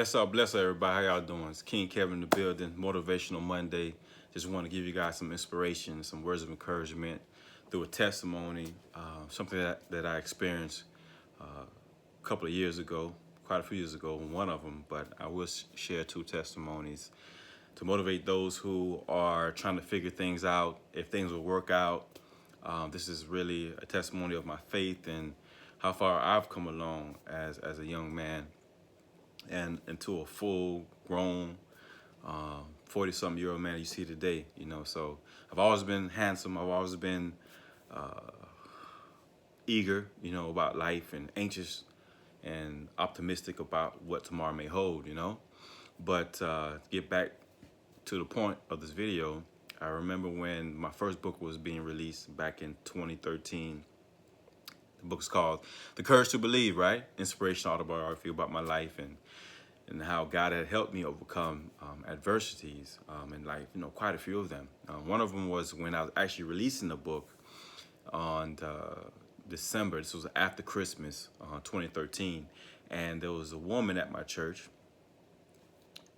Bless up, everybody. How y'all doing? It's King Kevin in the building. Motivational Monday. Just want to give you guys some inspiration, some words of encouragement through a testimony, something that I experienced a couple of years ago, quite a few years ago, one of them, but I will share two testimonies to motivate those who are trying to figure things out, if things will work out. This is really a testimony of my faith and how far I've come along as a young man and into a full grown 40-something-year-old man you see today, So I've always been handsome. I've always been eager, about life and anxious and optimistic about what tomorrow may hold. But to get back to the point of this video, I remember when my first book was being released back in 2013. The book is called The Courage to Believe, right? Inspirational autobiography about my life and how God had helped me overcome adversities in life, quite a few of them. One of them was when I was actually releasing the book on December. This was after Christmas, 2013. And there was a woman at my church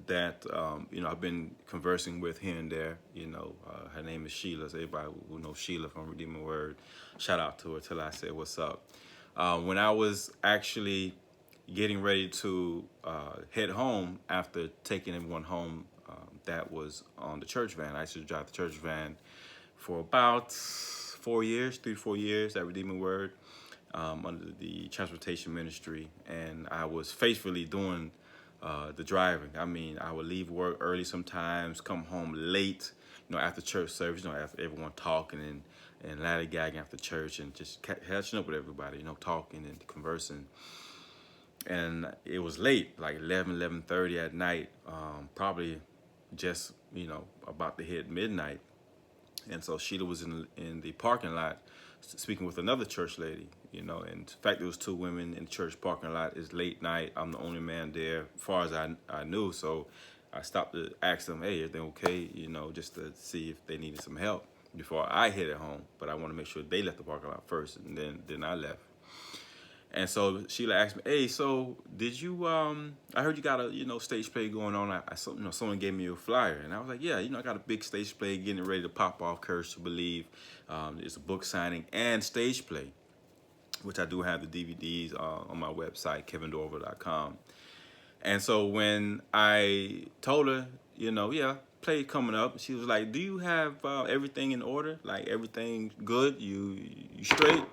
that, I've been conversing with here and there. Her name is Sheila. So everybody who knows Sheila from Redeeming Word, shout out to her till I say what's up. When I was actually getting ready to head home after taking everyone home that was on the church van. I used to drive the church van for about 4 years, 3 to 4 years at Redeeming Word under the transportation ministry. And I was faithfully doing the driving. I mean, I would leave work early sometimes, come home late, after church service, after everyone talking and laddy-gagging after church and just catching up with everybody, talking and conversing. And it was late, like 11:30 at night, probably just, about to hit midnight. And so Sheila was in the parking lot speaking with another church lady, and in fact, there was 2 women in the church parking lot. It's late night. I'm the only man there, as far as I knew. So I stopped to ask them, hey, everything okay, just to see if they needed some help before I headed home. But I want to make sure they left the parking lot first, and then I left. And so Sheila asked me, hey, so did you, I heard you got a, stage play going on. Someone gave me a flyer. And I was like, yeah, I got a big stage play getting ready to pop off, Courage to Believe. It's a book signing and stage play, which I do have the DVDs on my website, kevindorival.com. And so when I told her, yeah, play coming up, she was like, do you have everything in order? Like everything good? You straight?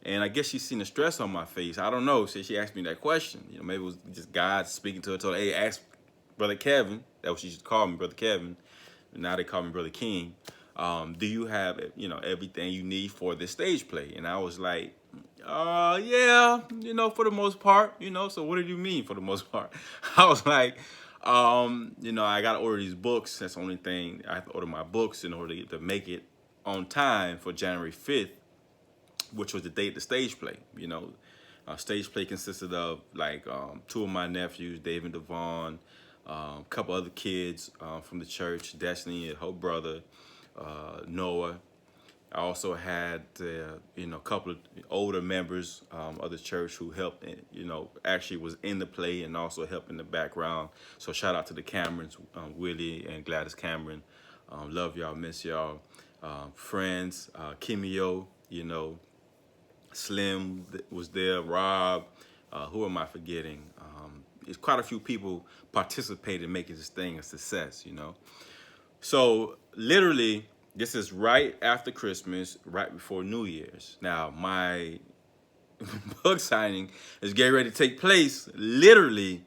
And I guess she's seen the stress on my face. I don't know. So she asked me that question. Maybe it was just God speaking to her. Told her, hey, ask Brother Kevin. That's what she used to call me, Brother Kevin. Now they call me Brother King. Do you have, everything you need for this stage play? And I was like, yeah, for the most part, So what did you mean for the most part? I was like, I got to order these books. That's the only thing. I have to order my books in order to make it on time for January 5th. Which was the date of the stage play. Stage play consisted of 2 of my nephews, Dave and Devon, a couple other kids from the church, Destiny and her brother, Noah. I also had, a couple of older members of the church who helped, actually was in the play and also helped in the background. So shout out to the Camerons, Willie and Gladys Cameron. Love y'all, miss y'all. Friends, Kimio, Slim was there, Rob, who am I forgetting? It's quite a few people participated in making this thing a success, So literally, this is right after Christmas, right before New Year's. Now, my book signing is getting ready to take place literally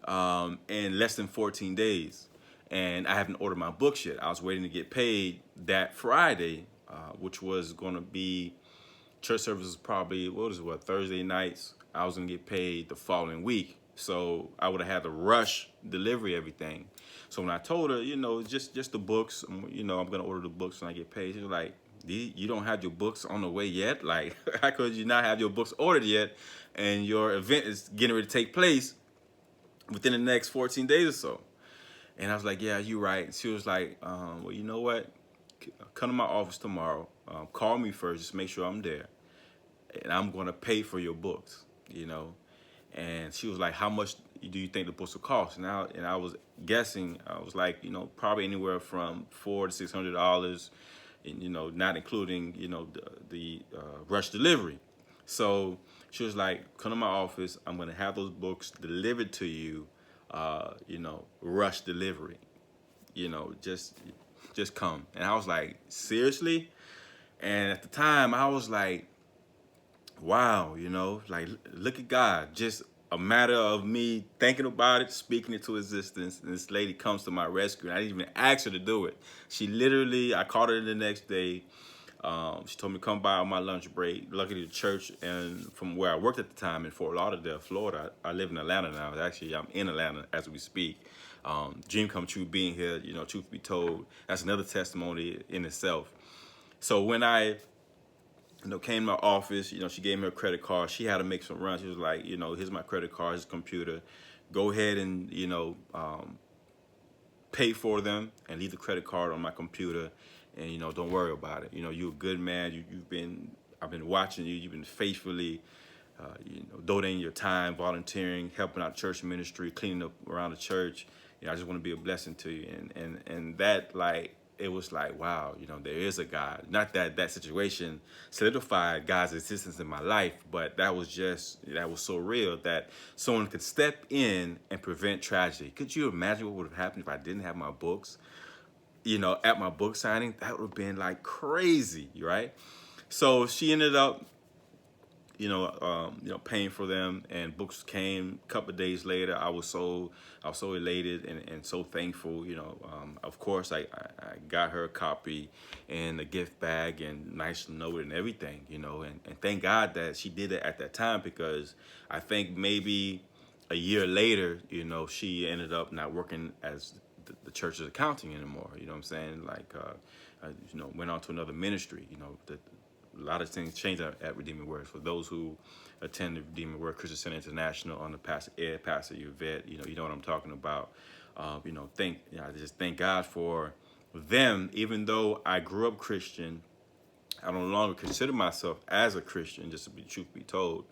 in less than 14 days. And I haven't ordered my books yet. I was waiting to get paid that Friday, which was going to be church services probably, Thursday nights. I was going to get paid the following week. So I would have had to rush delivery everything. So when I told her, just the books, I'm going to order the books when I get paid. She was like, you don't have your books on the way yet? Like, how could you not have your books ordered yet? And your event is getting ready to take place within the next 14 days or so. And I was like, yeah, you're right. And she was like, well, you know what? Come to my office tomorrow. Call me first, just make sure I'm there. And I'm going to pay for your books, And she was like, how much do you think the books will cost? And I was guessing. I was like, probably anywhere from $400 to $600, and not including the rush delivery. So she was like, come to my office. I'm gonna have those books delivered to you. Rush delivery. Just come. And I was like, seriously? And at the time, I was like, wow, like, look at God. Just a matter of me thinking about it, speaking it to existence, and this lady comes to my rescue. And I didn't even ask her to do it. She literally, I called her the next day. She told me to come by on my lunch break. Luckily, the church, and from where I worked at the time in Fort Lauderdale, Florida, I live in Atlanta now. Actually, I'm in Atlanta as we speak. Dream come true being here, truth be told. That's another testimony in itself. So when I came to my office, she gave me her credit card. She had to make some runs. She was like, here's my credit card, here's computer. Go ahead and, pay for them and leave the credit card on my computer. And, don't worry about it. You're a good man. I've been watching you. You've been faithfully, donating your time, volunteering, helping out church ministry, cleaning up around the church. I just want to be a blessing to you. And that, like, it was like, wow, there is a God. Not that situation solidified God's existence in my life, but that was so real that someone could step in and prevent tragedy. Could you imagine what would have happened if I didn't have my books? At my book signing, that would have been like crazy, right? So she ended up, paying for them, and books came. A couple of days later, I was so elated and so thankful. Of course, I got her a copy and a gift bag and nice note and everything, and thank God that she did it at that time, because I think maybe a year later, she ended up not working as the church's accounting anymore. You know what I'm saying? Like, went on to another ministry. A lot of things changed at Redeeming Word. For those who attend the Redeeming Word Christian Center International under Pastor Ed, Pastor Yvette, you know what I'm talking about. I just thank God for them. Even though I grew up Christian, I no longer consider myself as a Christian, just to be truth be told.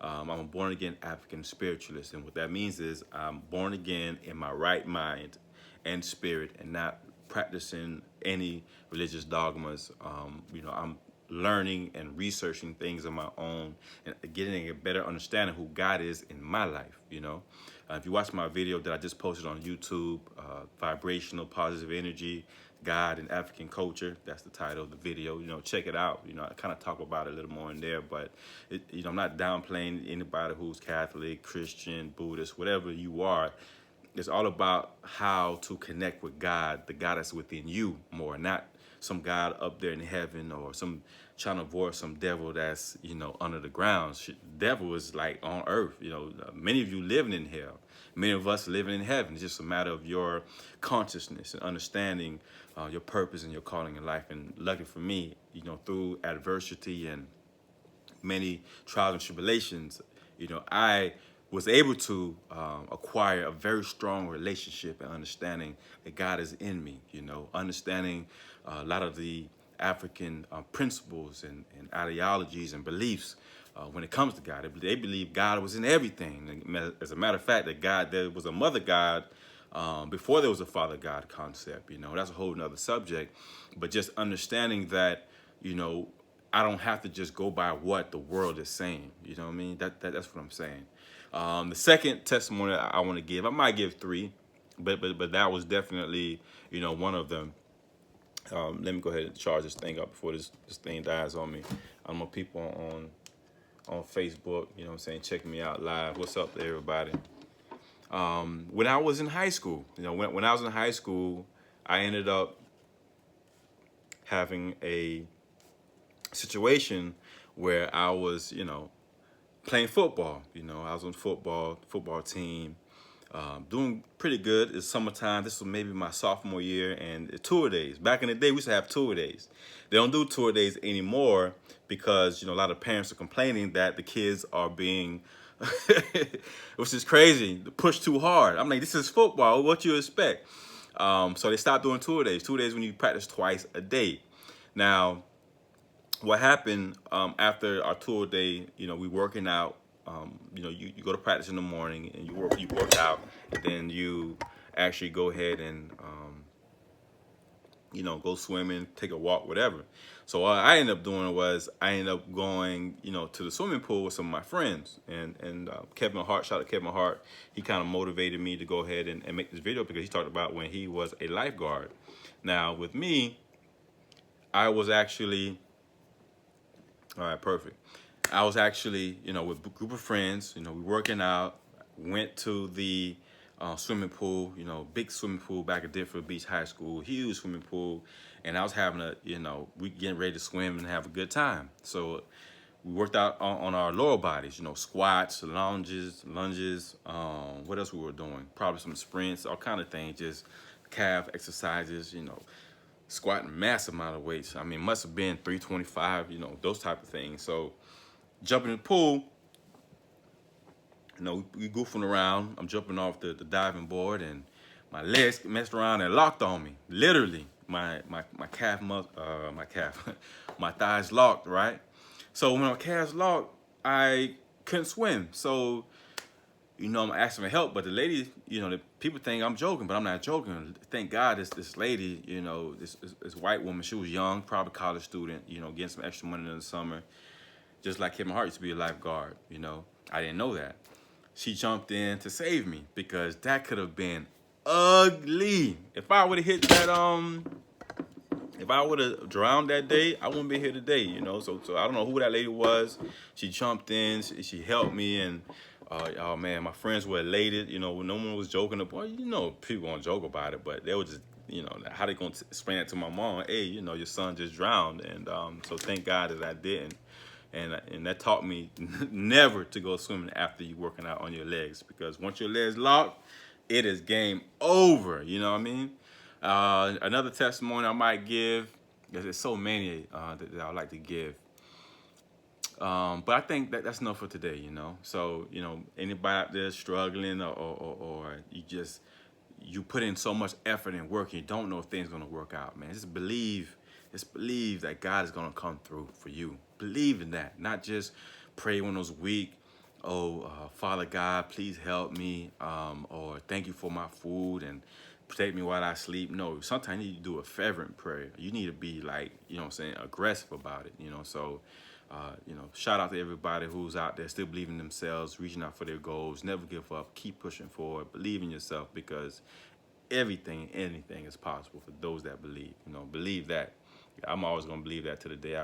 I'm a born again African spiritualist, and what that means is I'm born again in my right mind and spirit, and not practicing any religious dogmas. I'm learning and researching things on my own and getting a better understanding of who God is in my life. If you watch my video that I just posted on YouTube, Vibrational Positive Energy, God and African Culture, that's the title of the video. Check it out. I kind of talk about it a little more in there, but I'm not downplaying anybody who's Catholic, Christian, Buddhist, whatever you are. It's all about how to connect with God, the God that's within you more, not some God up there in heaven, or some trying to avoid some devil that's, under the ground. Devil is like on earth. Many of you living in hell. Many of us living in heaven. It's just a matter of your consciousness and understanding your purpose and your calling in life. And lucky for me, through adversity and many trials and tribulations, I was able to acquire a very strong relationship and understanding that God is in me, understanding a lot of the African principles and ideologies and beliefs when it comes to God. They believe God was in everything. And as a matter of fact, that there was a mother God before there was a father God concept. That's a whole nother subject. But just understanding that, I don't have to just go by what the world is saying. You know what I mean? That's what I'm saying. The second testimony I want to give, I might give three, but that was definitely, one of them. Let me go ahead and charge this thing up before this thing dies on me. I'm on people on Facebook, checking me out live. What's up to everybody? When I was in high school, when I was in high school, I ended up having a situation where I was, playing football. I was on football team, doing pretty good. It's summertime. This was maybe my sophomore year, and tour days. Back in the day, we used to have tour days. They don't do tour days anymore because, a lot of parents are complaining that the kids are being, which is crazy, pushed too hard. I'm like, this is football. What you expect? So they stopped doing tour days. 2 days when you practice twice a day. Now, what happened after our tour day, we working out you know, you go to practice in the morning and you work out, and then you actually go ahead and you know, go swimming, take a walk, whatever. So what I ended up doing was I ended up going, you know, to the swimming pool with some of my friends, and Kevin Hart, shout out to Kevin Hart. He kind of motivated me to go ahead and make this video because he talked about when he was a lifeguard. Now with me, I was actually, all right, perfect. I was actually, you know, with a group of friends, you know, we working out, went to the swimming pool, you know, big swimming pool back at Deerfield Beach High School, huge swimming pool. And I was having a, you know, we getting ready to swim and have a good time. So we worked out on our lower bodies, you know, squats, lunges, what else we were doing? Probably some sprints, all kind of things, just calf exercises, you know, squatting massive amount of weights. I mean, must have been 325, you know, those type of things. So jumping in the pool, you know, we goofing around. I'm jumping off the diving board, and my legs messed around and locked on me. Literally, my calf, my thighs locked, right? So when my calves locked, I couldn't swim. So, you know, I'm asking for help, but the lady, you know, the people think I'm joking, but I'm not joking. Thank God this lady, you know, this white woman, she was young, probably college student, you know, getting some extra money in the summer. Just like Kevin Hart used to be a lifeguard, you know. I didn't know that. She jumped in to save me because that could have been ugly. If I would have hit that, if I would have drowned that day, I wouldn't be here today, you know. So I don't know who that lady was. She jumped in, she helped me, and oh man, my friends were elated. You know, no one was joking about. You know, people gonna joke about it, but they were just, you know, how they gonna explain that to my mom? Hey, you know, your son just drowned, and so thank God that I didn't. And that taught me never to go swimming after you working out on your legs, because once your legs locked, it is game over. You know what I mean? Another testimony I might give, because there's so many that I would like to give. But I think that's enough for today, you know. So, you know, anybody out there struggling or you put in so much effort and work and you don't know if things are gonna work out, man. Just believe that God is gonna come through for you. Believe in that, not just pray when those weak. Father God, please help me, or thank you for my food and protect me while I sleep. No, sometimes you need to do a fervent prayer. You need to be like, you know what I'm saying, aggressive about it, you know. So, you know, shout out to everybody who's out there still believing in themselves, reaching out for their goals. Never give up, keep pushing forward, believe in yourself, because anything is possible for those that believe. You know, believe that. I'm always gonna believe that to the day